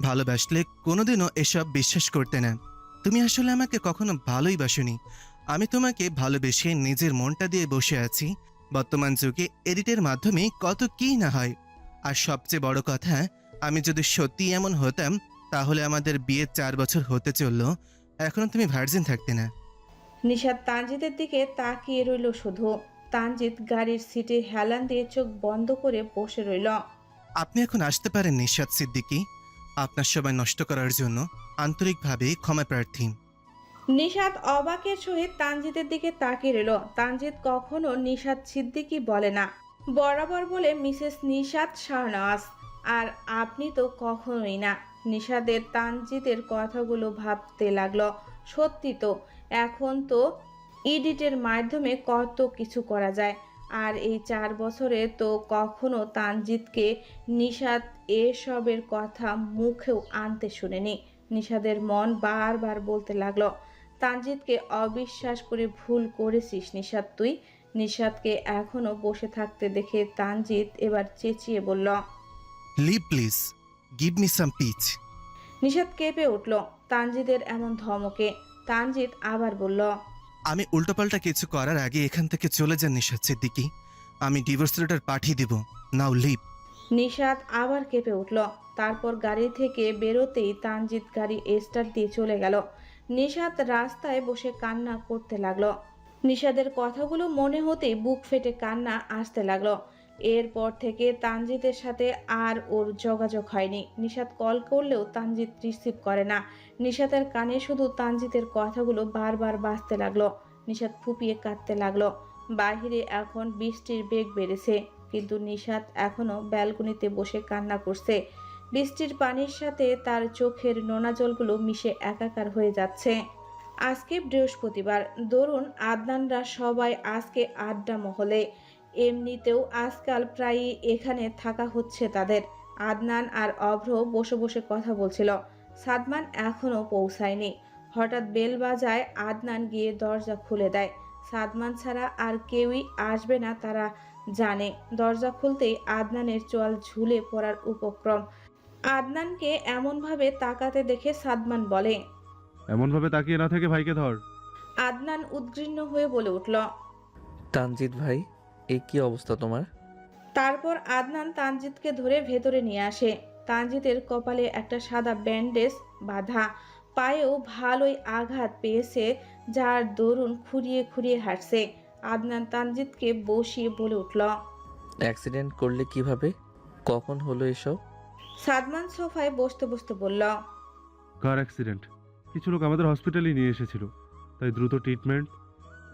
ভালোবাসলে কোনোদিনও এসব বিশ্বাস করতে না। তুমি আসলে আমাকে কখনো ভালোই বাসোনি। আমি তোমাকে ভালোবেসে নিজের মনটা দিয়ে বসে আছি। বর্তমান যুগে এডিটের মাধ্যমে কত কী না হয়। আর সবচেয়ে বড় কথা, আমি যদি সত্যি এমন হতাম তাহলে আমাদের বিয়ে 4 বছর হতে চললো, এখনো তুমি ভার্জিন থাকতে না। নিশাত তানজিতের দিকে তাকিয়ে রইল শুধু। তানজিৎ গাড়ির সিটে হেলান দিয়ে চোখ বন্ধ করে বসে রইল। আপনি এখন আসতে পারেন নিশাত সিদ্দিকী। আপনার সময় নষ্ট করার জন্য আন্তরিকভাবে ক্ষমা প্রার্থী। নিশাত অবাকের সহিত তানজিতের দিকে তাকিয়ে রইল। তানজিৎ কখনো নিশাত সিদ্দিকী বলে না, বরাবর বলে মিসেস নিশাত শাহনওয়াজ। আর আপনি তো কখনোই না। নিশাতের তানজিতের কথাগুলো ভাবতে লাগলো, সত্যি তো, এখন তো এডিটের মাধ্যমে কত কিছু করা যায়। আর এই 4 বছরে তো কখনো তানজিৎকে নিশাত এসবের কথা মুখেও আনতে শুনেনি। নিশাদের মন বারবার বলতে লাগলো, তানজিৎকে অবিশ্বাস করে ভুল করেছিস নিশাত তুই। নিশাতকে এখনো বসে থাকতে দেখে তানজিৎ এবার চেঁচিয়ে বলল। Leave please, give me some peace. Nishat কেঁপে উঠল তানজিদের এমন ধমকে। তানজিৎ আবার বলল, আমি উল্টোপাল্টা কিছু করার আগে এখান থেকে চলে যান নিশাত সিদ্দিকী। আমি ডিভোর্স লেটার পাঠিয়ে দেব। নাও লিভ। নিশাত আবার কেঁপে উঠল। তারপর গাড়ি থেকে বেরোতেই তানজিৎ গাড়ি স্টার্ট দিয়ে চলে গেল। নিশাত রাস্তায় বসে কান্না করতে লাগলো। নিশাদের কথাগুলো মনে হতেই বুক ফেটে কান্না আসতে লাগলো। এরপর থেকে তানজিতের সাথে আর ওর যোগাযোগ হয়নি। নিশাত কল করলেও তানজিৎ রিসিভ করে না। নিশাতের কানে শুধু তানজিতের কথাগুলো বারবার বাজতে লাগলো। নিশাত ফুপিয়ে কাঁদতে লাগলো। বাহিরে এখন বৃষ্টির বেগ বেড়েছে, কিন্তু নিশাত এখনো ব্যালকনিতে বসে কান্না করছে। বৃষ্টির পানির সাথে তার চোখের নোনা জলগুলো মিশে একাকার হয়ে যাচ্ছে। আজকে বৃহস্পতিবার, দরুন আদনানরা সবাই আজকে আড্ডা মহলে। এমনিতেও আজকাল প্রায়ই এখানে থাকা হচ্ছে তাদের। আদনান আর অভ্র বসে বসে কথা বলছিল। সাদমান এখনো পৌঁছায়নি। হঠাৎ বেল বাজায়, আদনান গিয়ে দরজা খুলে দেয়। সাদমান ছাড়া আর কেউই আসবে না তারা জানে। দরজা খুলতেই আদনানের চোয়াল ঝুলে পড়ার উপক্রম। আদনানকে এমনভাবে তাকাতে দেখে সাদমান বলে। এমনভাবে তাকিয়ে না থেকে ভাইকে ধর। আদনান উদ্বিগ্ন হয়ে বলে উঠল। তানজিৎ ভাই, এই কি অবস্থা তোমার? তারপর আদনান তানজিৎকে ধরে ভেতরে নিয়ে আসে। তানজিতের কপালে একটা সাদা ব্যান্ডেজ বাঁধা, পায়েও ভালোই আঘাত পেয়েছে, যার দরুন খুঁড়িয়ে খুঁড়িয়ে হাঁটছে। আদনান তানজিৎকে বসিয়ে বলে উঠল। অ্যাক্সিডেন্ট করলে কিভাবে? কখন হলো এসব? সাদমান সোফায় বসতে বসতে বলল। কার অ্যাক্সিডেন্ট? কিছু লোক আমাদের হসপিটালে নিয়ে এসেছিল, তাই দ্রুত ট্রিটমেন্ট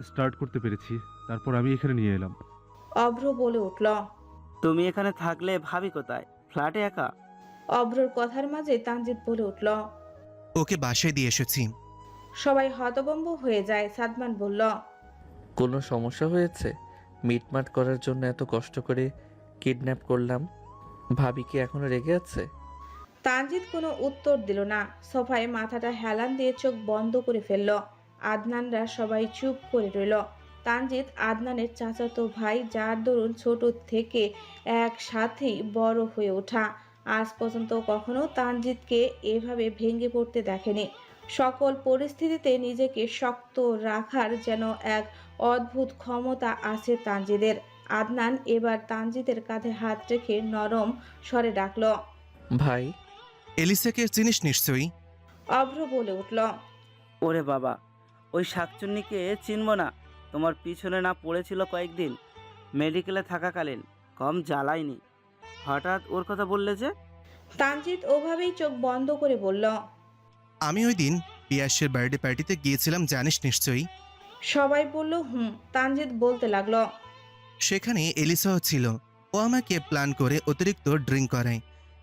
স্টার্ট করতে পেরেছি। তারপর আমি এখানে নিয়ে এলাম। অভ্র বলে উঠল। তুমি এখানে থাকলে ভাবি কোথায়? ফ্ল্যাটে একা? অভ্রর কথার মাঝে তানজিৎ বলে উঠল। ওকে বাসায় দিয়ে এসেছি। সবাই হতভম্ব হয়ে যায়। সাদমান বলল। কোনো সমস্যা হয়েছে? মিটমাট করার জন্য এত কষ্ট করে কিডন্যাপ করলাম, ভাবি কি এখনো রেগে আছে? তানজিৎ কোনো উত্তর দিল না। সোফায় মাথাটা হেলান দিয়ে চোখ বন্ধ করে ফেলল। আদনানরা সবাই চুপ করে রইল। তানজিৎ আদনানের চাচাতো ভাই, যার দরুন ছোট থেকে একসাথেই বড় হয়ে ওঠা। আজ পর্যন্ত কখনো তানজিৎকে এভাবে ভেঙে পড়তে দেখেনি। সকল পরিস্থিতিতে নিজেকে শক্ত রাখার যেন এক অদ্ভুত ক্ষমতা আছে তানজিদের। আদনান এবার তানজিদের কাঁধে হাত রেখে নরম স্বরে ডাকল। ভাই। এলিসাকে চিনিস নিশ্চয়ই? অভ্র বলে উঠল। ওরে বাবা, ওই শাকচুন্নিকে চিনব না? তোমার পিছনে না পড়েছিল কয়েকদিন মেডিকেলে থাকাকালীন? কম জ্বালায়নি। হঠাৎ ওর কথা বললে যে? তানজিৎ ওভাবেই চোখ বন্ধ করে বলল। আমি ওই দিন পিয়াসের বার্থডে পার্টিতে গিয়েছিলাম, জানিস নিশ্চয়ই? সবাই বলল হুম। তানজিৎ বলতে লাগলো। সেখানে এলিসাও ছিল। ও আমাকে প্ল্যান করে অতিরিক্ত ড্রিঙ্ক করায়,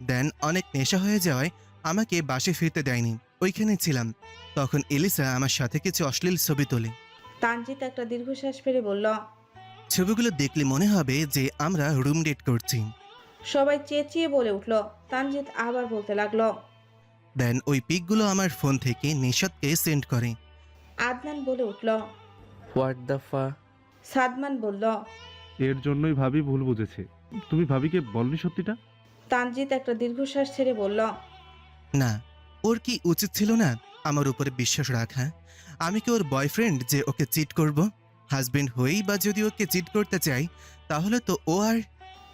দেন অনেক নেশা হয়ে যাওয়ায় আমাকে বাসে ফিরতে দেয়নি। ওইখানে ছিলাম, তখন এলিসা আমার সাথে কিছু অশ্লীল ছবি তোলে। তানজিৎ একটা দীর্ঘশ্বাস ফেলে বলল। ছবিগুলো দেখলে মনে হবে যে আমরা রুম ডেট করছি। সবাই চেঁচিয়ে বলে উঠল। তানজিৎ আবার বলতে লাগলো। দেন ওই পিকগুলো আমার ফোন থেকে নিশাতকে সেন্ড করে। আদনান বলে উঠল। হোয়াট দ্য ফা? সাদমান বলল। এর জন্যই ভাবি ভুল বুঝেছে। তুমি ভাবিকে বলনি সত্যিটা? তানজিৎ একটা দীর্ঘশ্বাস ছেড়ে বলল। না, ওর কি উচিত ছিল না আমার উপরে বিশ্বাস রাখা? আমি কি ওর বয়ফ্রেন্ড যে ওকে চিট করব? হাজবেন্ড হয়েই বা যদি ওকে চিট করতে চাই, তাহলে তো ও আর...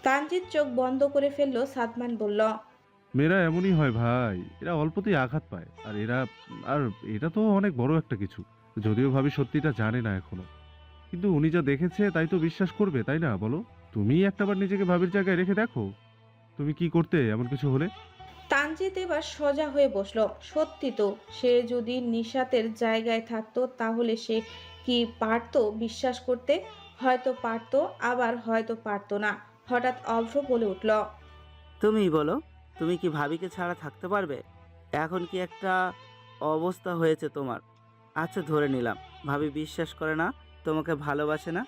তানজিৎ চোখ বন্ধ করে ফেলল। সাদমান বলল, মেয়েরা এমনই হয় ভাই, এরা অল্পতেই আঘাত পায়। আর এটা তো অনেক বড় একটা কিছু। যদিও ভাবি সত্যিটা জানে না এখনো, কিন্তু উনি যা দেখেছে তাই তো বিশ্বাস করবে, তাই না বলো? তুমি একটাবার নিজেকে ভাবির জায়গায় রেখে দেখো, তুমি কি করতে এমন কিছু হলে। তানজিৎ এবার সোজা হয়ে বসলো। সত্যি তো, সে যদি নিশাতের জায়গায় থাকতো তাহলে সে কি পারতো বিশ্বাস করতে? হয়তো পারতো, আবার হয়তো পারতো না। হঠাৎ অভ্র বলে উঠল, তুমিই বলো, তুমি কি ভাবিকে ছাড়া থাকতে পারবে? এখন কি একটা অবস্থা হয়েছে তোমার। আচ্ছা ধরে নিলাম ভাবি বিশ্বাস করে না, তোমাকে ভালোবাসে না,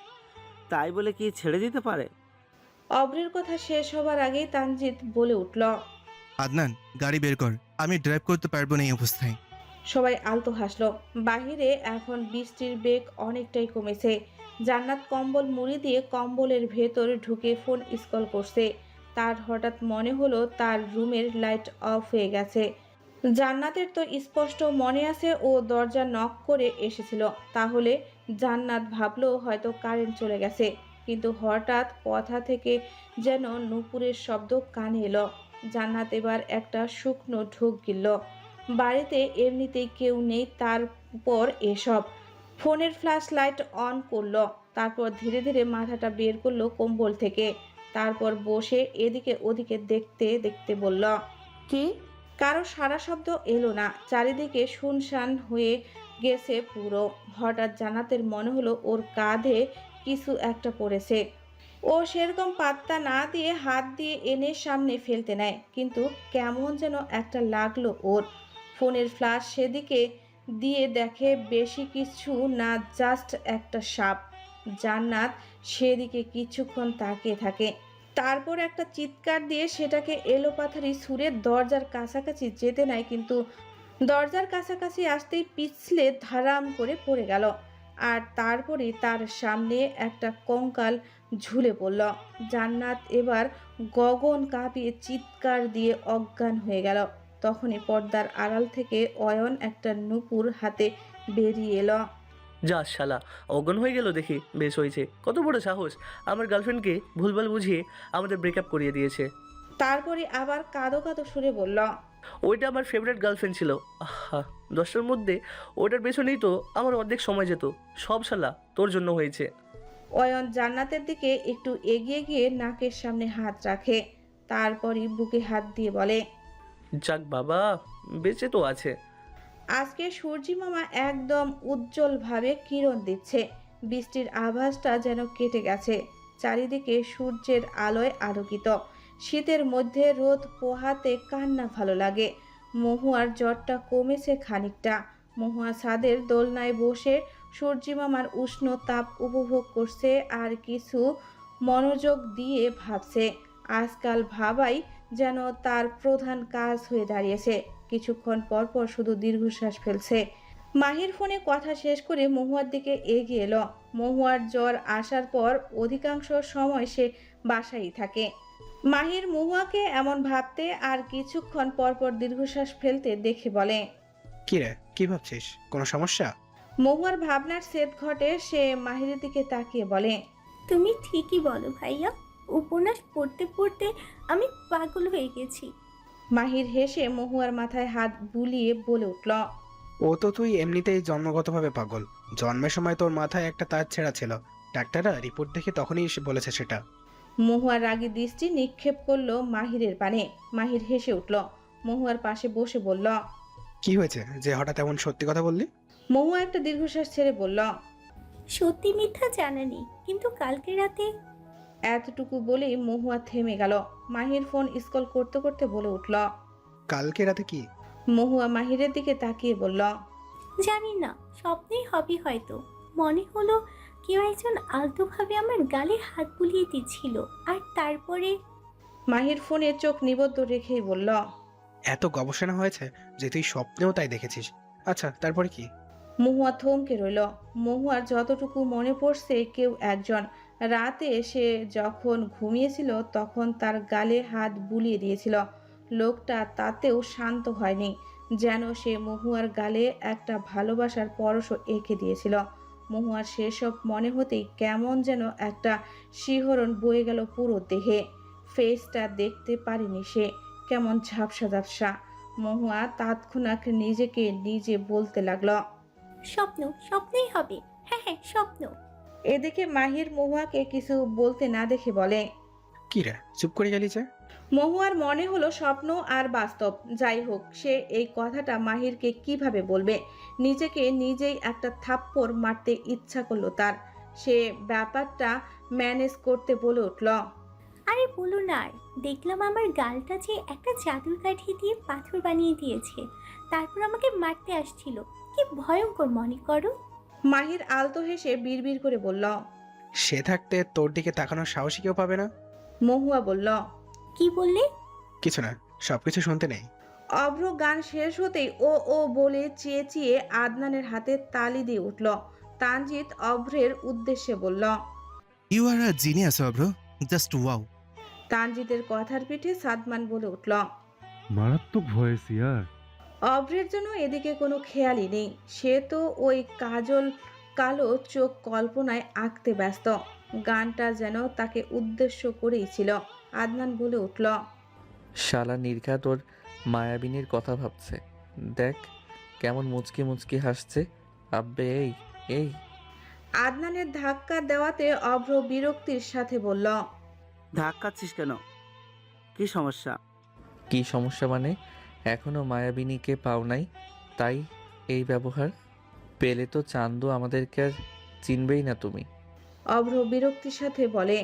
তাই বলে কি ছেড়ে দিতে পারে? অভ্রের কথা শেষ হবার আগেই তানজিৎ বলে উঠল, আদনান, গাড়ি বের কর, আমি ড্রাইভ করতে পারবো না এই অবস্থায়। সবাই আলতো হাসলো। বাহিরে এখন বৃষ্টির বেগ অনেকটাই কমেছে। জান্নাত কম্বল মুড়ি দিয়ে কম্বলের ভেতর ঢুকে ফোন স্ক্রল করছে। তার হঠাৎ মনে হলো তার রুমের লাইট অফ হয়ে গেছে। জান্নাতের তো স্পষ্ট মনে আছে ও দরজা নক করে এসেছিল। তাহলে জান্নাত ভাবলো হয়তো কারেন্ট চলে গেছে, কিন্তু হঠাৎ কথা থেকে যেন নূপুরের শব্দ কানে এলো। জান্নাত এবার একটা শুকনো ঢোক গিলল। বাড়িতে এমনিতেই কেউ নেই, তারপর এসব। ফোনের ফ্ল্যাশ লাইট অন করলো, তারপর ধীরে ধীরে মাথাটা বের করলো কম্বল থেকে। তারপর বসে এদিকে ওদিকে দেখতে দেখতে বলল, কি? কারো সারা শব্দ এলো না। চারিদিকে শুনশান হয়ে গেছে পুরো। হঠাৎ জান্নাতের মনে হলো ওর কাঁধে কিছু একটা পড়েছে। ও সেরকম পাত্তা না দিয়ে হাত দিয়ে এনে সামনে ফেলতে নেয়, কিন্তু কেমন যেন একটা লাগলো ওর। ফোনের ফ্ল্যাশ সেদিকে দিয়ে দেখে বেশি কিছু না, জাস্ট একটা সাপ। জান্নাত সেদিকে কিছুক্ষণ তাকিয়ে থাকে, তারপর একটা চিৎকার দিয়ে সেটাকে এলোপাথারি ছুঁড়ে দরজার কাছাকাছি যেতে নেয়, কিন্তু দরজার কাছাকাছি আসতেই পিছলে ধারাম করে পড়ে গেল। আর তারপরে তার সামনে একটা কঙ্কাল ঝুলে পড়ল। জান্নাত এবার গগন কাঁপিয়ে চিৎকার দিয়ে অজ্ঞান হয়ে গেল। তখনই পর্দার আড়াল থেকে অয়ন একটা নূপুর হাতে বেরিয়ে এলো। যা শালা, অজ্ঞান হয়ে গেল দেখি, বেশ হয়েছে। কত বড় সাহস, আমার গার্লফ্রেন্ডকে ভুলভাল বুঝিয়ে আমাদের ব্রেকআপ করিয়ে দিয়েছে। তারপরে আবার কাঁদো কাঁদো সুরে বলল, ওইটা আমার ফেভারিট গার্লফ্রেন্ড ছিল। আহা, 10টার মধ্যে ওটার পেছনেই তো আমার অর্ধেক সময় যেত। সব শালা তোর জন্য হয়েছে। অয়ন জান্নাতের দিকে একটু এগিয়ে গিয়ে নাকের সামনে হাত রাখে, তারপরই বুকে হাত দিয়ে বলে, যাক বাবা, বেঁচে তো আছে। আজকে সূর্যি মামা একদম উজ্জ্বলভাবে কিরণ দিচ্ছে। বৃষ্টির আভাসটা যেন কেটে গেছে। চারিদিকে সূর্যের আলোয় আলোকিত। শীতের মধ্যে রোদ পোহাতে কান্না ভালো লাগে। মহুয়ার জ্বরটা কমেছে খানিকটা। মহুয়া ছাদের দোলনায় বসে সূর্যি মামার উষ্ণ তাপ উপভোগ করছে আর কিছু মনোযোগ দিয়ে ভাবছে। আজকাল ভাবাই যেন তার প্রধান কাজ হয়ে দাঁড়িয়েছে। কিছুক্ষণ পর পর শুধু দীর্ঘশ্বাস ফেলছে। মাহির ফোনে কথা শেষ করে মহুয়ার দিকে এগিয়ে এলো। মহুয়ার জ্বর আসার পর অধিকাংশ সময় সে বাসায় থাকে। মাহির মহুয়াকে এমন ভাবতে আর কিছুক্ষণ পর পর দীর্ঘশ্বাস ফেলতে দেখে বলে, কি রে, কি ভাবছিস? কোনো সমস্যা? মহুয়ার ভাবনার ছেদ ঘটে। সে মাহিরের দিকে তাকিয়ে বলে, তুমি ঠিকই বলো ভাইয়া, উপন্যাস পড়তে পড়তে আমি পাগল হয়ে গেছি। মাহির হেসে মহুয়ার মাথায় হাত বুলিয়ে বলে উঠল, ও তো তুই এমনিতেই জন্মগতভাবে পাগল। জন্মের সময় তোর মাথায় একটা তার ছেঁড়া ছিল, ডাক্তাররা রিপোর্ট দেখে তখনই বলেছে সেটা। মহুয়ার রাগী দৃষ্টি নিক্ষেপ করলো মাহিরের পানে। মাহির হেসে উঠল। মহুয়ার পাশে বসে বলল, কি হয়েছে যে হঠাৎ এমন সত্যি কথা বললি? মহুয়া একটা দীর্ঘশ্বাস ছেড়ে বলল, সত্যি মিথ্যা জানা নেই, কিন্তু কালকে রাতে এতটুকু বলেই মহুয়া থেমে গেল। মাহির ফোন স্ক্রল করতে করতে বলে উঠল। কালকে রাতে কি? মহুয়া মাহিরের দিকে তাকিয়ে বলল, জানি না, স্বপ্নেই হবে হয়তো। মনে হলো কেউ একজন আলতোভাবে আমার গালে হাত বুলিয়ে দিচ্ছিল, আর তারপরে মাহির ফোনে চোখ নিবদ্ধ রেখেই বলল, এত গবেষণা হয়েছে যে তুই স্বপ্নেও তাই দেখেছিস। আচ্ছা, তারপরে কি? মহুয়া থমকে রইল। মহুয়ার যতটুকু মনে পড়ছে, কেউ একজন রাতে সে যখন ঘুমিয়েছিল তখন তার গালে হাত বুলিয়ে দিয়েছিল। লোকটা তাতেও শান্ত হয়নি, যেন সে মহুয়ার গালে একটা ভালোবাসার পরশও এঁকে দিয়েছিল। মহুয়ার সেসব মনে হতেই কেমন যেন একটা শিহরণ বয়ে গেল পুরো দেহে। ফেসটা দেখতে পারেনি সে, কেমন ঝাপসা ঝাপসা। মহুয়া তৎক্ষণাৎ নিজেকে নিজে বলতে লাগলো, স্বপ্ন, স্বপ্নই হবে। হ্যাঁ হ্যাঁ, স্বপ্ন। এদিকে মাহির মহুয়াকে কিছু বলতে না দেখে বলে, কি রে, চুপ করে গেলি যে? মহুয়ার মনে হলো স্বপ্ন আর বাস্তব যাই হোক, সে এই কথাটা মাহিরকে কিভাবে বলবে। নিজেকে নিজেই একটা থাপ্পড় মারতে ইচ্ছা করলো তার। সে ব্যাপারটা ম্যানেজ করতে বলে উঠল, আরে বলো না আর। দেখলাম আমার গালটা যে একটা জাদুর কাঠি দিয়ে পাথর বানিয়ে দিয়েছে, তারপর আমাকে মারতে আসছিল। কি ভয়ঙ্কর মনে করো। মাহির আলতো হেসে বিড়বিড় করে বলল। সে থাকতে তোর দিকে তাকানোর সাহসী কেউ পাবে না। মহুয়া বলল, কি বললে? কিছু না, সবকিছু শুনতে নেই। অভ্র গান শেষ হতেই ও ও বলে চেয়ে চেয়ে আদনানের হাতে তালি দিয়ে উঠল। তানজিৎ অভ্রের উদ্দেশ্যে বলল, you are a genius Avro, just wow. তানজিতের কথার পিঠে সাদমান বলে উঠল। মারাত্মক ভয়েস ইয়ার। অভ্রের জন্য এদিকে কোনো খেয়ালই নেই, সে তো ওই কাজল কালো চোখ কল্পনায় আঁকতে ব্যস্ত। গানটা যেন তাকে উদ্দেশ্য করেই ছিল। আদনান বলে উঠল, শালা নির্ঘাত ওর মায়াবিনীর কথা ভাবছে। দেখ কেমন মুচকি মুচকি হাসছে। আব্বে এই এই। আদনানের ধাক্কা দেওয়াতে অভ্র বিরক্তির সাথে বলল, ধাক্কাচ্ছিস কেন? কি সমস্যা? কি সমস্যা মানে? এখনো মায়াবিনীকে পাও নাই, তাই এই ব্যবহার? পেলে তো চান্দু আমাদেরকে আর চিনবেই না তুমি। অভ্র বিরক্তির সাথে বলে,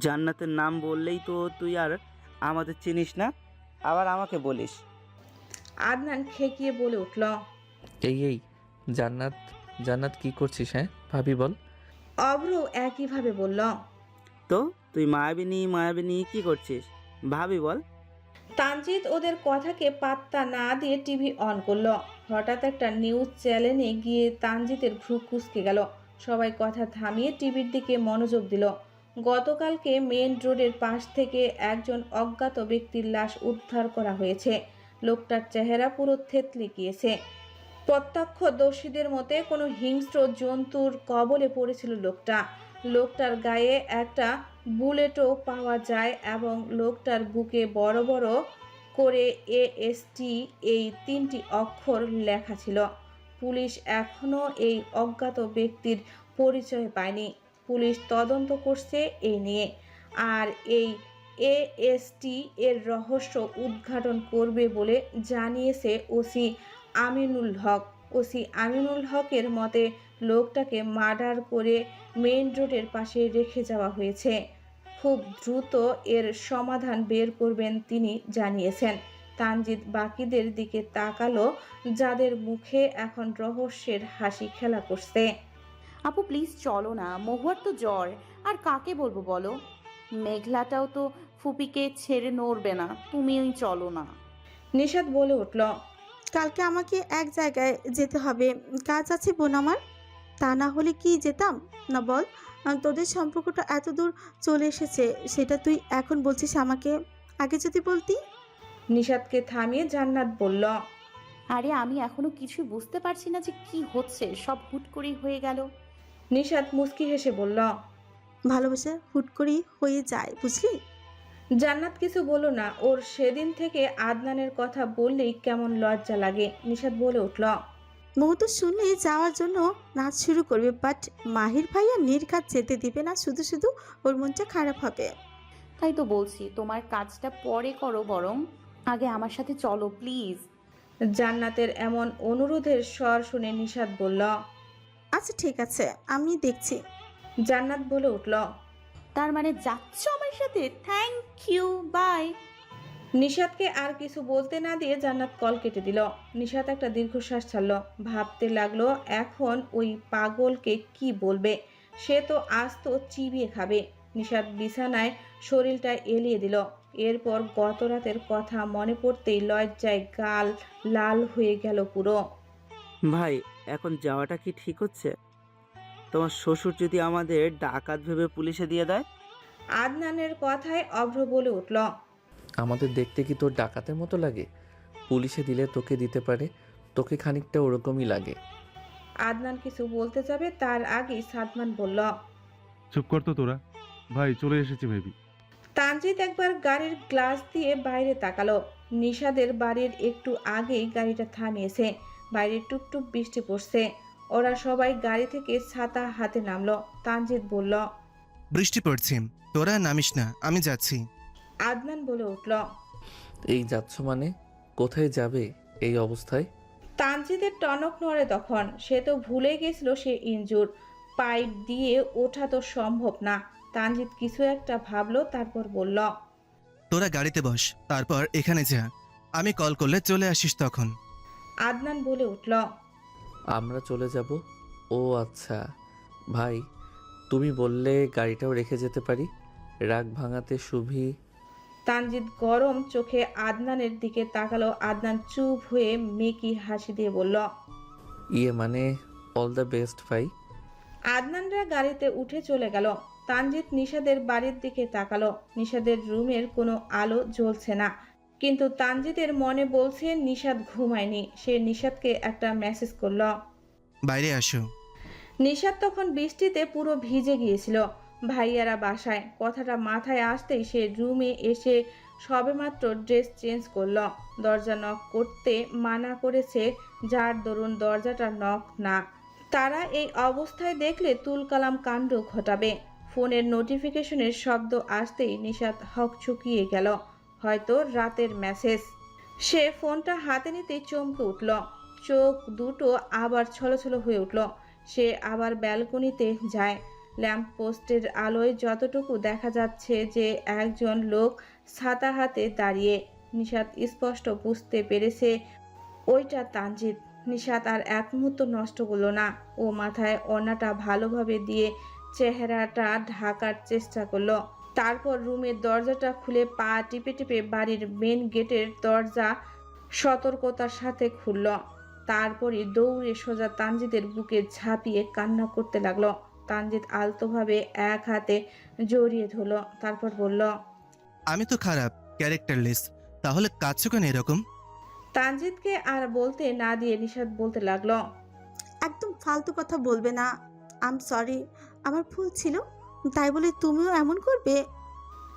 জান্নাতের নাম বললেই তো তুই আর আমাদের চিনিস না, আবার আমাকে বলিস। আদনান খেকিয়ে বলে উঠল। এই এই, জান্নাত জান্নাত কি করছিস? হ্যাঁ ভাবি বল। অভ্র একইভাবে বলল। তো তুই মায়াবিনী মায়াবিনী কি করছিস? ভাবি বল। তানজিৎ ওদের কথাকে পাত্তা না দিয়ে টিভি অন করলো। হঠাৎ একটা নিউজ চ্যানেলে গিয়ে তানজিতের ভ্রু কুঁচকে গেল। সবাই কথা থামিয়ে টিভির দিকে মনোযোগ দিল। গতকালকে মেন রোডের পাশ থেকে একজন অজ্ঞাত ব্যক্তির লাশ উদ্ধার করা হয়েছে। লোকটার চেহারা পুরো থেতলে গিয়েছে। প্রত্যক্ষদর্শীদের মতে কোনো হিংস্র জন্তুর কবলে পড়েছিল লোকটা। লোকটার গায়ে একটা বুলেটও পাওয়া যায় এবং লোকটার বুকে বড় বড় করে এএসটি এই 3টি অক্ষর লেখা ছিল। পুলিশ এখনও এই অজ্ঞাত ব্যক্তির পরিচয় পায়নি। পুলিশ তদন্ত করছে এই নিয়ে, আর এই এএসটি এর রহস্য উদ্ঘাটন করবে বলে জানিয়েছে ওসি আমিনুল হক। ওসি আমিনুল হকের মতে লোকটাকে মার্ডার করে মেইন রোডের পাশে রেখে যাওয়া হয়েছে। খুব দ্রুত এর সমাধান বের করবেন তিনি জানিয়েছেন। তানজিৎ বাকিদের দিকে তাকালো, যাদের মুখে এখন রহস্যের হাসি খেলা করছে। আপু প্লিজ চলো না, মহুয়ার তো জ্বর, আর কাকে বলবো বলো? মেঘলাটাও তো ফুপিকে ছেড়ে নড়বে না, তুমিই চলো না। নিশাত বলে উঠল, কালকে আমাকে এক জায়গায় যেতে হবে, কাজ আছে বোন আমার। তা না হলে কি যেতাম না বল? তোদের সম্পর্কটা এত দূর চলে এসেছে, সেটা তুই এখন বলছিস আমাকে, আগে যদি বলতি। নিশাতকে থামিয়ে জান্নাত বলল, আরে আমি এখনো কিছুই বুঝতে পারছি না যে কি হচ্ছে, সব হুট করেই হয়ে গেল। নিশাত মুস্কি হেসে বলল, ভালোবাসা হুট করেই হয়ে যায় বুঝলি। জান্নাত কিছু বলো না, ওর সেদিন থেকে আদনানের কথা বললেই কেমন লজ্জা লাগে। নিশাত বলে উঠল, মহু তো শুনলে যাওয়ার জন্য নাচ শুরু করবে, বাট মাহির ভাইয়া নির্ঘাত যেতে দিবে না, শুধু শুধু ওর মনটা খারাপ হবে। তাই তো বলছি, তোমার কাজটা পরে করো, বরং আগে আমার সাথে চলো প্লিজ। জান্নাতের এমন অনুরোধের স্বর শুনে নিশাত বলল, আচ্ছা ঠিক আছে, আমি দেখছি। জান্নাত বলে উঠল, তার মানে যাচ্ছ আমার সাথে? Thank you, bye. নিশাতকে আর কিছু বলতে না দিয়ে জান্নাত কল কেটে দিল। নিশাত একটা দীর্ঘশ্বাস ছাড়ল, ভাবতে লাগলো এখন ওই পাগলকে কি বলবে। সে তো আজ তো চিবিয়ে খাবে। নিশাত বিছানায় শরীরটা এলিয়ে দিল। এরপর গত রাতের কথা মনে পড়তেই লজ্জায় গাল লাল হয়ে গেল পুরো। ভাই, এখন যাওয়াটা কি ঠিক হচ্ছে? তোমার শ্বশুর যদি আমাদের ডাকাত ভেবে পুলিশে দিয়ে দেয়? আদনানের কথায় অভ্র বলে উঠল, আমাদের দেখতে কি তোর ডাকাতের মতো লাগে? পুলিশে দিলে তোকে দিতে পারে, তোকে খানিকটা ওরকমই লাগে। আদনান কিছু বলতে যাবে তার আগেই সাদমান বলল। চুপ কর তো তোরা। ভাই চলে এসেছি মেবি। তানজিৎ একবার গাড়ির গ্লাস দিয়ে বাইরে তাকালো। নিশাদের বাড়ির একটু আগেই গাড়িটা থামিয়েছে। বাইরে টুপটুপ বৃষ্টি পড়ছে। ওরা সবাই গাড়ি থেকে ছাতা হাতে নামলো। তানজিৎ বলল। বৃষ্টি পড়ছে, তোরা নামিস না, আমি যাচ্ছি। আদনান বলে উঠল। এই যাচ্ছ মানে? কোথায় যাবে এই অবস্থায়? তানজিদের টনক নড়ে তখন। সে তো ভুলে গেছিল সে ইনজুর। পাইপ দিয়ে ওঠা তো সম্ভব না। তানজিৎ কিছু একটা ভাবলো, তারপর বলল। তোরা গাড়িতে বস, তারপর এখানে যা, আমি কল করলে চলে আসিস তখন। আদনান বলে উঠল। আমরা চলে যাব? ও আচ্ছা। ভাই তুমি বললে গাড়িটাও রেখে যেতে পারি। রাগ ভাঙাতে সুভি। তানজিৎ গরম চোখে আদনানের দিকে তাকালো। আদনান চুপ হয়ে মেকি হাসি দিয়ে বলল। ইয়ে মানে অল দ্য বেস্ট ভাই। আদনানরা গাড়িতে উঠে চলে গেল। তানজিৎ নিশাদের বাড়ির দিকে তাকালো। নিশাদের রুমের কোনো আলো জ্বলছে না, কিন্তু তানজিতের মনে বলছে নিশাদ ঘুমায়নি। সে নিশাদকে একটা মেসেজ করল। বাইরে আসো। নিশাদ তখন বৃষ্টিতে পুরো ভিজে গিয়েছিল। ভাইয়ারা বাসায়, কথাটা মাথায় আসতেই সে রুমে এসে সবেমাত্র ড্রেস চেঞ্জ করল। দরজা নক করতে মানা করেছে, যার দরুন দরজাটা নক না। তারা এই অবস্থায় দেখলে তুলকালাম কাণ্ড ঘটাবে। ফোনের নোটিফিকেশনের শব্দ আসতেই নিশাদ হকচকিয়ে গেল। হয়তো রাতের মেসেজ। সে ফোনটা হাতে নিতেই চমকে উঠল। চোখ দুটো আবার ছলছল হয়ে উঠল। সে আবার ব্যালকনিতে যায়। ল্যাম্প পোস্টের আলোয় যতটুকু দেখা যাচ্ছে যে একজন লোক ছাতা হাতে দাঁড়িয়ে। নিশাদ স্পষ্ট বুঝতে পেরেছে ওইটা তানজিৎ। নিশাদ আর এক মুহূর্ত নষ্ট করলো না। ও মাথায় ওড়নাটা ভালোভাবে দিয়ে চেহারাটা ঢাকার চেষ্টা করলো। তারপর রুমের দরজাটা খুলে পা টিপে টিপে বাড়ির মেন গেটের দরজা সতর্কতার সাথে খুলল। তারপরই দৌড়ে সোজা তানজিদের বুকে ঝাঁপিয়ে কান্না করতে লাগলো। তানজিৎ আলতোভাবে এক হাতে জড়িয়ে ধরলো, তারপর বলল। আমি তো খারাপ, ক্যারেক্টারলেস, তাহলে কাঁদছো কেন এরকম? তানজিৎকে আর বলতে না দিয়ে নিশাদ বলতে লাগলো। একদম ফালতু কথা বলবে না। আম সরি, আমার ভুল ছিল, তাই বলে তুমিও এমন করবে?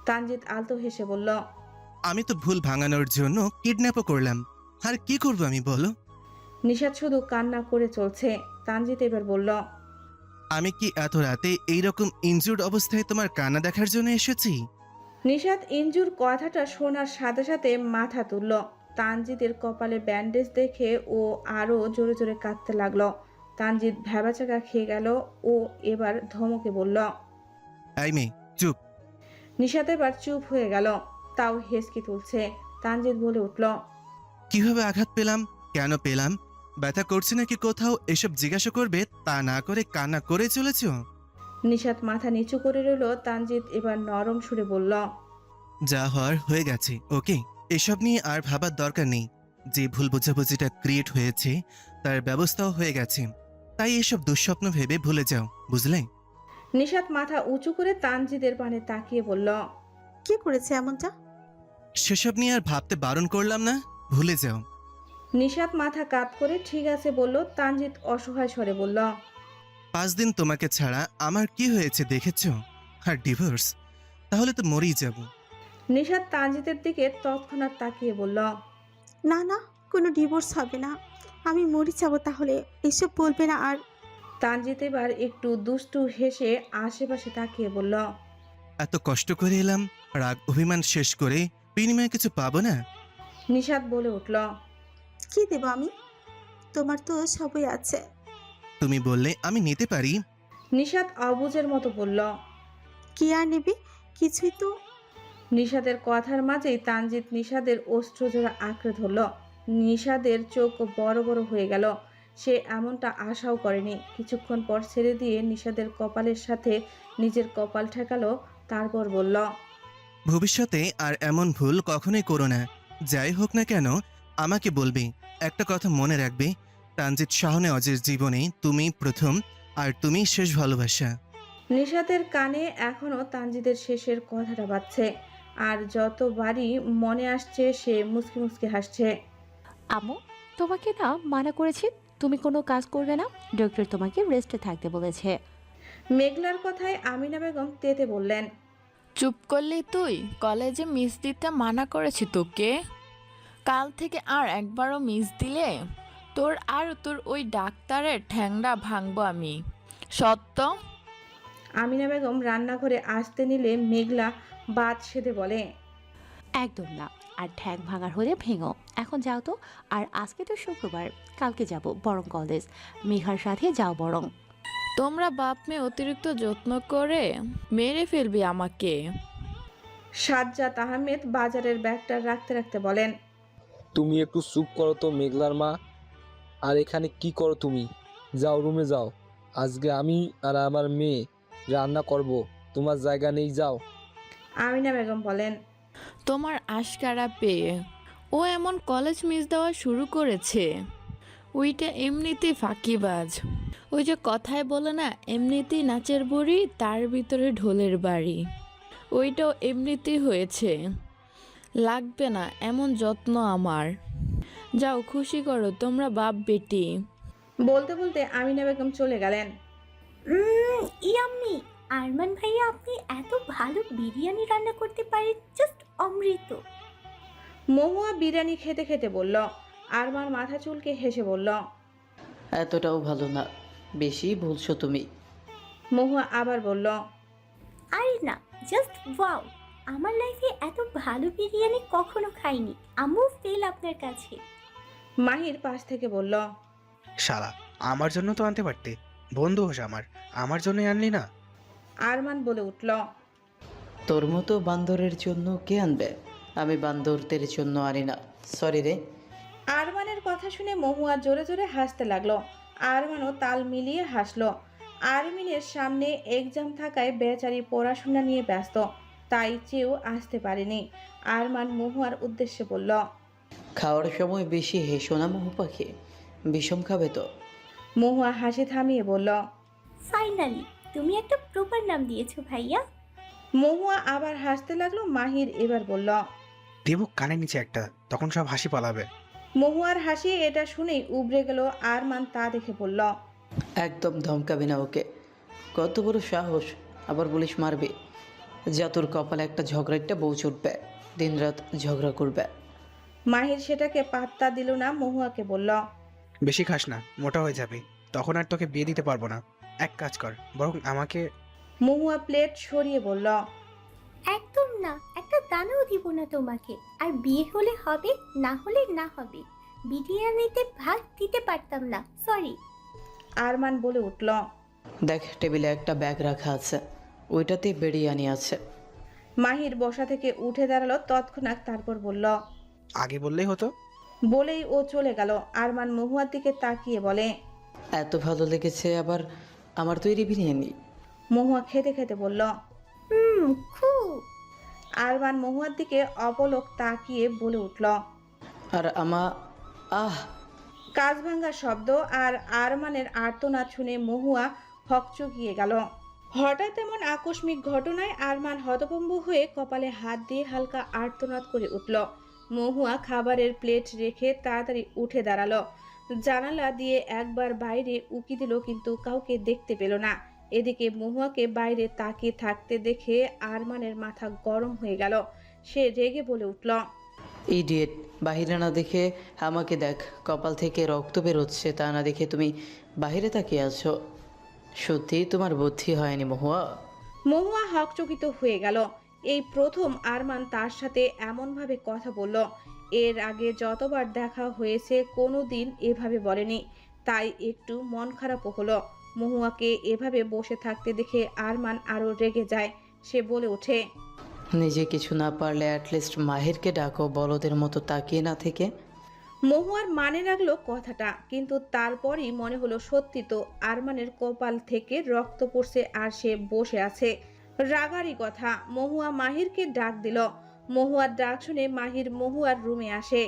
তানজিৎ আলতো হেসে বলল। আমি তো ভুল ভাঙানোর জন্য কিডন্যাপও করলাম, আর কি করবো আমি বলো? নিশাদ শুধু কান্না করে চলছে। তানজিৎ এবার বলল। আমি কি এত রাতে এইরকম ইনজুর্ড অবস্থায় তোমার কান্না দেখার জন্য এসেছি? নিশাদ ইনজুর কথাটা শোনার সাথে সাথে মাথা তুলল। তানজিদের কপালে ব্যান্ডেজ দেখে ও আরো জোরে জোরে কাঁদতে লাগলো। তানজিৎ ভ্যাবাচাকা খেয়ে গেল। ও এবার ধমকে বলল। এই মেয়ে, চুপ। নিশাদ এবার চুপ হয়ে গেল, তাও হেসকি তুলছে। তানজিৎ বলে উঠল। কিভাবে আঘাত পেলাম, কেন পেলাম, ব্যথা করছে নাকি কোথাও, এসব জিজ্ঞাসা করবে, তা না করে কান্না করে চলেছ। নিশাদ মাথা নিচু করে রইল। তানজিৎ এবার নরম সুরে বলল। যা হওয়ার হয়ে গেছে, ওকে, এসব নিয়ে আর ভাবার দরকার নেই। যে ভুল বোঝাবুঝিটা ক্রিয়েট হয়েছে তার ব্যবস্থাও হয়ে গেছে, তাই এসব দুঃস্বপ্ন ভেবে ভুলে যাও, বুঝলে? নিশাদ মাথা উঁচু করে তানজিদের পানে তাকিয়ে বলল। কে করেছে এমনটা? সেসব নিয়ে আর ভাবতে বারণ করলাম না, ভুলে যাও। নিশাদ মাথা কাত করে ঠিক আছে বলল। তানজিৎ অসহায় স্বরে বলল। 5 দিন তোমাকে ছাড়া আমার কি হয়েছে দেখেছ? আর ডিভোর্স, তাহলে তো মরেই যাব। নিশাদ তানজিতের দিকে তৎক্ষণাৎ তাকিয়ে বলল। না না, কোনো ডিভোর্স হবে না, আমি মরে যাবো। তাহলে এসব বলবে না আর। তানজিৎ এবার একটু দুষ্টু হেসে আশেপাশে তাকিয়ে বলল। এত কষ্ট করে এলাম, রাগ অভিমান শেষ করে বিনিময়ে কিছু পাবো না? নিশাদ বলে উঠল। কি দেব আমি? তোমার তো সবই আছে। তুমি বললে আমি নিতে পারি। নিশাদ অবুঝের মতো বলল। কি আর নেবে? কিছুই তো। নিশাদের কথার মাঝেই তানজিৎ নিশাদের অস্ত্রজোড়া আঁকড়ে ধরল। নিশাদের চোখ বড় বড় হয়ে গেল। সে এমনটা আশাও করেনি। কিছুক্ষণ পর ছেড়ে দিয়ে নিশাদের কপালের সাথে নিজের কপাল ঠেকালো, তারপর বলল। ভবিষ্যতে আর এমন ভুল কখনোই করো না। যাই হোক না কেন আমাকে বলবে। একটা কথা মনে রাখবে, তানজিৎ শাহনে অজের জীবনে তুমি প্রথম আর তুমি শেষ ভালোবাসা। নিশাদের কানে এখনো তানজিদের শেষের কথাটা বাজছে। আর যতবারই মনে আসছে সে মুচকি মুচকি হাসছে। আম্মু, তোমাকে না মানা করেছি তুমি কোনো কাজ করবে না, ডক্টর তোমাকে রেস্টে থাকতে বলেছে। মেঘলার কথায় আমিনা বেগম তেতে বললেন, চুপ করলি তুই? কলেজে মিস দিতে মানা করেছি তোকে। কাল থেকে আর একবারও মিস দিলে তোর ওই ডাক্তারের ঠ্যাংটা ভাঙবো আমি। সত্য? আমিনা বেগম রান্নাঘরে আসতে নিলে মেঘলা বাদ সেধে বলে, একদম না, আর ঠ্যাং ভাঙার হলে ভেঙো। এখন যাও তো। আর আজকে তো শুক্রবার, কালকে যাব বরং কলেজ। মেঘার সাথে যাও বরং। তোমরা বাপ মেয়ে অতিরিক্ত যত্ন করে মেরে ফেলবি আমাকে। সাজ্জাদ আহমেদ বাজারের ব্যাগটা রাখতে রাখতে বলেন, তুমি একটু চুপ করো তো মেঘলার মা। আর এখানে কি করো তুমি? যাও রুমে যাও। আজকে আমি আর আমার মেয়ে রান্না করব, তোমার জায়গা নেই, যাও। আমিনা বেগম বলেন, তোমার আশকারা পেয়ে ও এমন কলেজ মিস দেওয়া শুরু করেছে। ওইটা এমনিতেই ফাঁকিবাজ। ওই যে কথায় বলে না, এমনিতেই নাচের বুড়ি তার ভিতরে ঢোলের বাড়ি। ওইটাও এমনিতেই হয়েছে। লাগবে না এমন যত্ন আমার। যাও খুশি করো তোমরা বাপ বেটি। বলতে বলতে আমিনা বেগম চলে গেলেন। ইয়াম্মি, আরমান ভাইয়া আপনি এত ভালো বিরিয়ানি রান্না করতে পারেন, জাস্ট অমৃত। মহুয়া বিরিয়ানি খেতে খেতে বলল। আরমান মাথা চুলকে হেসে বলল, এতটাও ভালো না, বেশি বলছো তুমি। মহুয়া আবার বলল, আরে না, জাস্ট ওয়াও। আমার লাইফে এত ভালো বিরিয়ানি কখনো খাইনি। আম্মু ফেল আপনার কাছে। মাহির পাশ থেকে বলল, শালা, আমার জন্য তো আনতে পারতে। বন্ধু হোস আমার জন্যই আনলি না। আরমান বলে উঠল, তোর মতো বান্দরের জন্য কে আনবে? আমি বান্দরদের জন্য আনি না, সরি রে। আরমানের কথা শুনে মহুয়া জোরে জোরে হাসতে লাগলো। আরমানও তাল মিলিয়ে হাসলো। আরমিনের সামনে এক্সাম থাকায় বেচারি পড়াশোনা নিয়ে ব্যস্ত, তাই চেয়েও আসতে পারেনি। আরমান মহুয়ার উদ্দেশ্যে বলল, খাওয়ার সময় বেশি হেসো না মহু পাখি, বিষম খাবে তো। মহুয়া হাসি থামিয়ে বলল, ফাইনালি তুমি একটা প্রপার নাম দিয়েছো ভাইয়া। মহুয়া আবার হাসতে লাগলো। মাহির এবার বলল, দেবু কানে নিচে একটা, তখন সব হাসি পালাবে। মহুয়ার হাসি এটা শুনেই উবড়ে গেল। আরমান তা দেখে বলল, একদম ধমকাবি না ওকে। কত বড় সাহস, আবার বলিস মারবি। যা তোর কপালে একটা ঝগড়াটা বউ চুটবে, দিনরাত ঝগড়া করবে। মাহির সেটাকে পাত্তা দিল না। মহুয়াকে বলল, বেশি খাস না, মোটা হয়ে যাবে। তখন আর তোকে বিয়ে দিতে পারবো না। এক কাজ কর, বরং আমাকে। মহুয়া প্লেট সরিয়ে বলল, একদম না, একটা দানাও দিব না তোমাকে। আর বিয়ে হলে হবে, না হলে না হবে। বিরিয়ানিতে ভাত দিতে পারতাম না, সরি। আরমান বলে উঠল, দেখ টেবিলে একটা ব্যাগ রাখা আছে, ওইটাতে বিরিয়ানি আছে। মাহির বসা থেকে উঠে দাঁড়ালো তৎক্ষণাৎ, তারপর বলল, আগে বললেই হতো। বলেই ও চলে গেল। আরমান মহুয়ার দিকে তাকিয়ে বলে, এত ভালো লেগেছে আবার আমার তৈরি বিরিয়ানি। মহুয়া খেতে খেতে বলল, খুব। আরমান মহুয়ার দিকে অপলক তাকিয়ে বলে উঠল, আর কাজ ভাঙা শব্দ আর আরমানের আর্তনাদ শুনে মহুয়া হকচকিয়ে গেল। হঠাৎ এমন আকস্মিক ঘটনায় আরমান হতভম্ব হয়ে কপালে হাত দিয়ে হালকা আর্তনাদ করে উঠল। মহুয়া খাবারের প্লেট রেখে তাড়াতাড়ি উঠে দাঁড়ালো। জানালা দিয়ে একবার বাইরে উকি দিল, কিন্তু কাউকে দেখতে পেল না। এদিকে মহুয়াকে বাইরে তাকিয়ে থাকতে দেখে আরমানের মাথা গরম হয়ে গেল। সে রেগে বলে উঠল, ইডিয়েট, বাহিরে না দেখে আমাকে দেখ। কপাল থেকে রক্ত বেরোচ্ছে, তা না দেখে তুমি বাহিরে তাকিয়ে আছো। সত্যিই তোমার বুদ্ধি হয়নি মহুয়া। মহুয়া হকচকিত হয়ে গেল। এই প্রথম আরমান তার সাথে এমনভাবে কথা বলল। এর আগে যতবার দেখা হয়েছে কোনো দিন এভাবে বলেনি, তাই একটু মন খারাপও হলো। মহুয়াকে এভাবে বসে থাকতে দেখে আরমান আরও রেগে যায়। সে বলে ওঠে, নিজে কিছু না পারলে অ্যাটলিস্ট মাহিরকে ডাকো, বলদের মতো তাকিয়ে না থেকে। মহুয়ার মানে রাখলো কথাটা, কিন্তু তারপরই মনে হলো সত্যি তো, আরমানের কপাল থেকে রক্ত পড়ছে আর সে বসে আছে। রাগারই কথা। মহুয়া মাহিরকে ডাক দিল। মহুয়ার ডাক শুনে মাহির মহুয়ার রুমে আসে।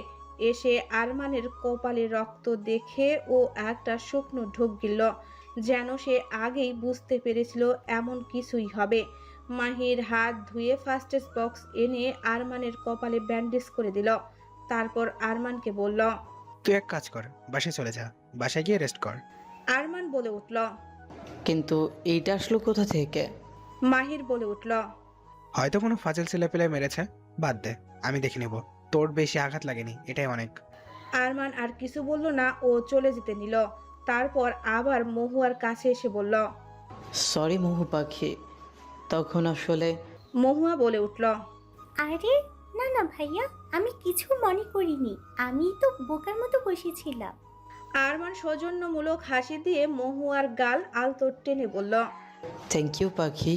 এসে আরমানের কপালে রক্ত দেখে ও একটা শুকনো ঢোক গিলল, যেন সে আগেই বুঝতে পেরেছিল এমন কিছুই হবে। মাহির হাত ধুয়ে ফার্স্ট এড বক্স এনে আরমানের কপালে ব্যান্ডেজ করে দিল। তারপর আরমানকে বলল। তুই এক কাজ কর, বাসায় চলে যা, বাসায় গিয়ে রেস্ট কর। আরমান বলে উঠল। কিন্তু এইটা আসলো কোথা থেকে? মাহির বলে উঠল। হয়তো কোনো ফাজিল ছেলেপেলে মেরেছে, বাদ দে, আমি দেখে নেব। তোর বেশি আঘাত লাগেনি, এটাই অনেক। আরমান আর কিছু বলল না, ও চলে যেতে নিল। তারপর আবার মহুয়ার কাছে এসে বলল। সরি মহু পাখি, তখন আসলে মহুয়া বলে উঠল। আরে না না ভাইয়া, আমি কিছু মনে করিনি, আমি তো বোকার মতো বসেছিলাম। আরমান সৌজন্যমূলক হাসি দিয়ে মহুয়ার গাল আলতো টেনে বলল। থ্যাংক ইউ পাখি।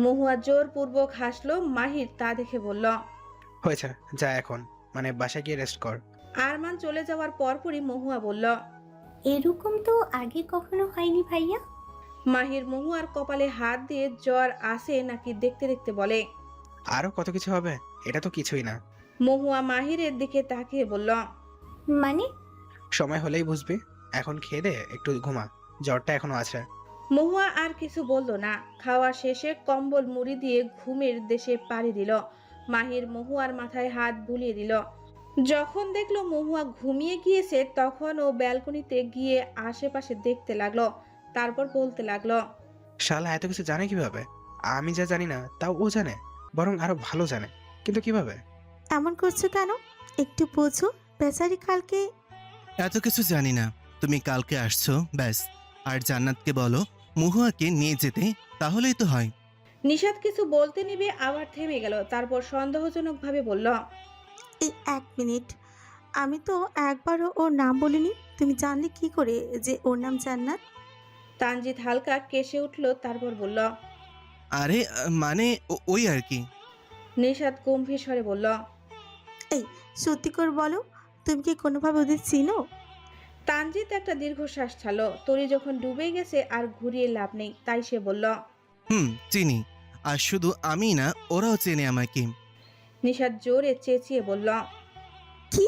মহুয়া জোরপূর্বক হাসলো। মাহির তা দেখে বলল। হয়েছে, যা এখন, মানে বাসায় গিয়ে রেস্ট কর। আরমান চলে যাওয়ার পরপরই মহুয়া বলল। এরকম তো আগে কখনো হয়নি ভাইয়া। মাহির মহুয়ার কপালে হাত দিয়ে জ্বর আসে নাকি দেখতে দেখতে বলে। আরো কত কিছু হবে, এটা তো কিছুই না। মহুয়া মাহিরের দিকে তাকিয়ে বলল। মানে? সময় হলেই বুঝবি, এখন খেয়ে দে, একটু ঘুমা, জ্বরটা এখনো আছে। মহুয়া আর কিছু বলল না। খাওয়া শেষে কম্বল মুড়ি দিয়ে ঘুমের দেশে পাড়ি দিল। মাহির মহুয়ার মাথায় হাত বুলিয়ে দিল। যখন দেখলো মহুয়া ঘুমিয়ে গিয়েছে, তখন ও ব্যালকনিতে গিয়ে আশেপাশে দেখতে লাগলো। তারপর বলতে লাগলো। শালা এত কিছু জানে কিভাবে? আমি যা জানি না তাও ও জানে, বরং আরো ভালো জানে, কিন্তু কিভাবে? এমন করছো কেন? একটু বোঝো, বেচারি কালকে। এত কিছু জানি না, তুমি কালকে আসছো ব্যাস। আর জান্নাতকে বলো মহুয়াকে নিয়ে যেতে, তাহলেই তো হয়। নিশাত কিছু বলতে নিবে, আবার থেমে গেল। তারপর সন্দেহজনকভাবে বলল। এই 1 মিনিট, আমি তো একবারও ওর নাম বলিনি, তুমি জানলে কি করে যে ওর নাম জান্নাত? তানজিৎ হালকা কেসে উঠল। তারপর বলল। আরে মানে ওই আর কি। নিশাত গম্ভীর স্বরে বলল। এই সত্যি করে বলো, তুমি কি কোনোভাবে ওদের চিনো? তানজিৎ একটা দীর্ঘশ্বাস ছাড়লো। তরি যখন ডুবে গেছে আর ঘুরিয়ে লাভ নেই, তাই সে বলল। চিনি। আর শুধু আমি না, ওরাও চেনে আমাকে। নিশাত জোরে চেঁচিয়ে বলল। কি?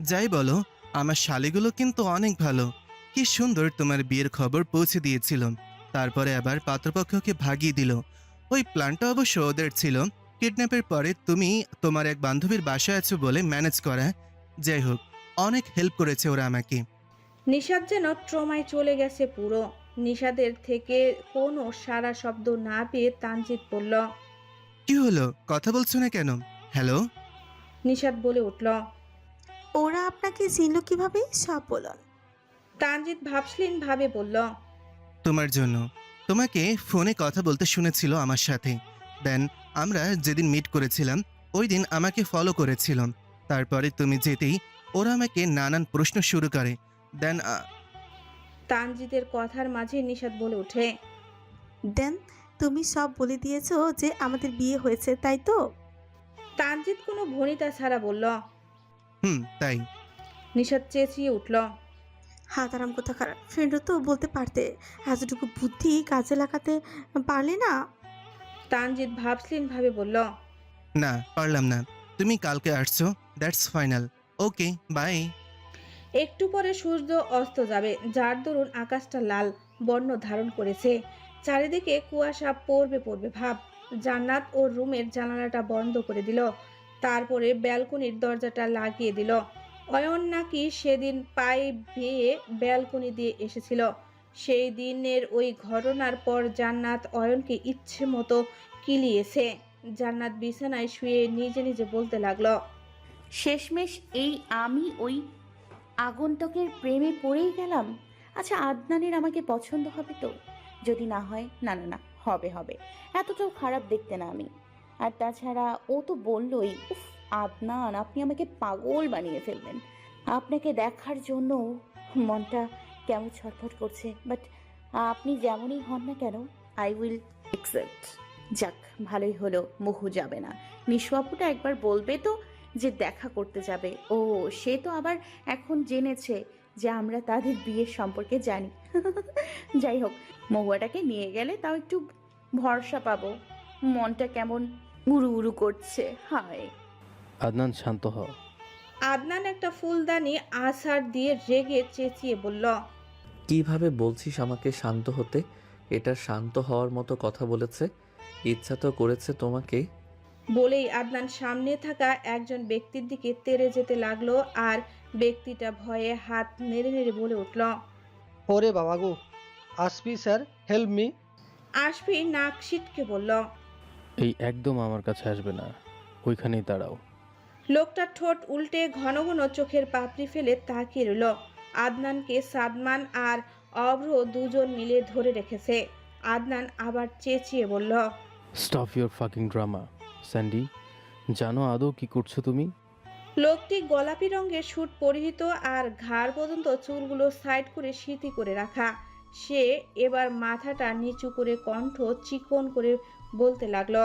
যাই বলো, আমার শালিগুলো কিন্তু অনেক ভালো। কি সুন্দর তোমার বিয়ের খবর পৌঁছে দিয়েছিল, তারপরে আবার পাত্রপক্ষকে ভাগিয়ে দিল। ওই প্ল্যানটা অবশ্য ওদের ছিল। কিডন্যাপের পরে তুমি তোমার এক বান্ধবীর বাসায় আছো বলে ম্যানেজ করা। যাই হোক, অনেক হেল্প করেছে ওরা আমাকে। নিশাত যেন ট্রমায় চলে গেছে পুরো। নিশাদের থেকে কোনো সারা শব্দ না পেয়ে তানজিৎ বলল। কি হলো, কথা বলছো না কেন? হ্যালো। নিশাত বলে উঠল। ওরা আপনাকে চিনল কিভাবে, সব বলুন। তানজিৎ ভাবসলীন ভাবে বলল। তোমার জন্য। তোমাকে ফোনে কথা বলতে শুনেছিল আমার সাথে। দেন আমরা যেদিন মিট করেছিলাম ওই দিন আমাকে ফলো করেছিল। তারপরে তুমি যেতেই ওরা আমাকে নানান প্রশ্ন শুরু করে। দেন তানজিতের কথার মাঝে নিশাত বলে ওঠে। দেন তুমি সব বলে দিয়েছো যে আমাদের বিয়ে হয়েছে, তাই তো? তানজিৎ কোনো ভনিতা ছাড়া বলল। তাই। নিশাত চেঁচিয়ে উঠল। হাত আরাম কোথা খারাপ, ফ্রেন্ডও তো বলতে পারতে, এতটুকু বুদ্ধি কাজে লাগাতে পারলে না? তানজিৎ ভাবসলীন ভাবে বলল। না, পারলাম না। তুমি কালকে আসছো, দ্যাটস ফাইনাল। Okay, by. একটু পরে সূর্য অস্ত যাবে, যার দরুন আকাশটা লাল বর্ণ ধারণ করেছে। চারিদিকে কুয়াশা পড়বে পড়বে ভাব। জান্নাত ওর রুমের জানালাটা বন্ধ করে দিল। তারপরে ব্যালকনির দরজাটা লাগিয়ে দিল। অয়ন নাকি সেদিন পায়ে বেয়ে ব্যালকনি দিয়ে এসেছিল। সেই দিনের ওই ঘটনার পর জান্নাত অয়নকে ইচ্ছে মতো কিলিয়েছে। জান্নাত বিছানায় শুয়ে নিজে নিজে বলতে লাগলো। শেষমেশ এই আমি ওই আগন্তুকের প্রেমে পড়েই গেলাম। আচ্ছা, আদনানের আমাকে পছন্দ হবে তো? যদি না হয়, না না না, হবে হবে, এতটাও খারাপ দেখতে না আমি। আর তাছাড়া ও তো বললই, উফ আদনান, আপনি আমাকে পাগল বানিয়ে ফেলবেন। আপনাকে দেখার জন্য মনটা কেমন ছটফট করছে, বাট আপনি যেমনই হন না কেন, আই উইল অ্যাকসেপ্ট। যাক, ভালোই হলো মহু যাবে না। নিঃস্বাপুটা একবার বলবে তো যে দেখা করতে যাবে। ও সে তো আবার এখন জেনেছে যে আমরা তাদের বিয়ের সম্পর্কে জানি। যাই হোক, মহুয়াটাকে নিয়ে গেলে তাও একটু ভরসা পাবো। মনটা কেমন উড়ু উড়ু করছে, হায়। আদনান শান্ত হ। আদনান একটা ফুলদানি আছাড় দিয়ে রেগে চেঁচিয়ে বলল। কিভাবে বলছিস আমাকে শান্ত হতে? এটা শান্ত হওয়ার মতো কথা বলেছে, ইচ্ছা তো করেছে তোমাকে। বলেই আদনান সামনে থাকা একজন ব্যক্তির দিকে তেড়ে যেতে লাগলো, আর ব্যক্তিটা ভয়ে হাত নেড়ে নেড়ে বলে উঠল। ওরে বাবা গো, আসবি স্যার, হেল্প মি। আশফি নাক সিটকে বলল। এই একদম আমার কাছে আসবে না, ওইখানেই দাঁড়াও। লোকটার ঠোঁট উল্টে ঘন ঘন চোখের পাপড়ি ফেলে তাকিয়ে রইল। আদনানকে সাদমান আর অভ্র দুজন মিলে ধরে রেখেছে। আদনান আবার চেঁচিয়ে বলল। Stop your fucking drama. Sandy, জানো আদৌ কি করছো তুমি? লোকটি গোলাপি রঙের স্যুট পরিহিত আর ঘাড় পর্যন্ত চুলগুলো সাইড করে সিঁথি করে রাখা। সে এবার মাথাটা নিচু করে কণ্ঠ চিকন করে বলতে লাগলো।